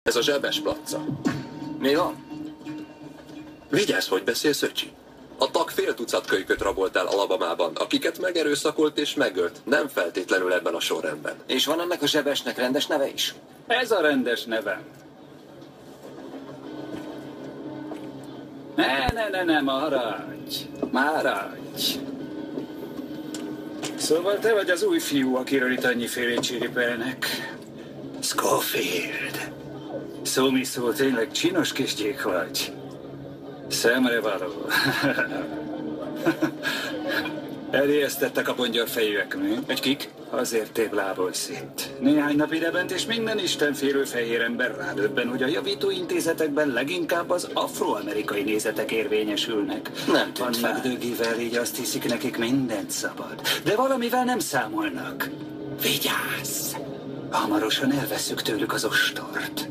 Ez a zsebes placca. Mi van? Vigyázz, hogy beszélsz, öcsi. A tag fél tucat kölyköt rabolt el Alabamában, akiket megerőszakolt és megölt, nem feltétlenül ebben a sorrendben. És van ennek a zsebesnek rendes neve is? Ez a rendes nevem. Ne, maradj. Szóval te vagy az új fiú, akiről itt annyifélét csiripelnek. Scofield. Szó mi szó, tényleg csinos kisgyék vagy. Szemre való. Elijesztettek a pongyarfejűek, mi? Egy kik? Azért téblábolsz itt. Néhány nap idebent, és minden istenfélő fehér ember rádöbben, hogy a javítóintézetekben leginkább az afroamerikai nézetek érvényesülnek. Nem tűnt fel. Vannak dögivel, így azt hiszik, nekik mindent szabad. De valamivel nem számolnak. Vigyázz! Hamarosan elveszük tőlük az ostort.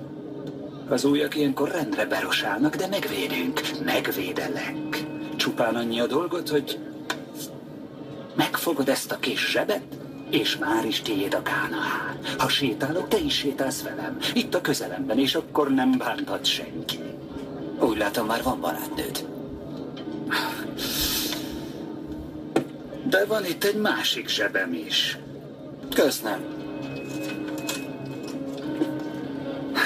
Az újak ilyenkor rendre berosálnak, de megvédünk, megvédelek. Csupán annyi a dolgot, hogy megfogod ezt a kis zsebet, és már is tiéd a Kánaán. Ha sétálok, te is sétálsz velem. Itt a közelemben, és akkor nem bánthat senki. Úgy látom, már van barátnőd. De van itt egy másik zsebem is. Köszönöm.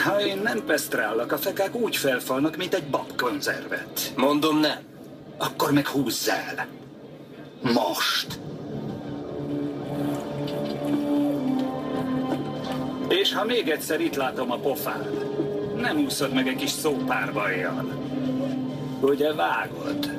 Ha én nem pesztrállak, a fekák úgy felfalnak, mint egy babkonzervet. Mondom, nem. Akkor meg húzz el. Most. És ha még egyszer itt látom a pofád, nem úszod meg egy kis szópárbajjal. Ugye vágod?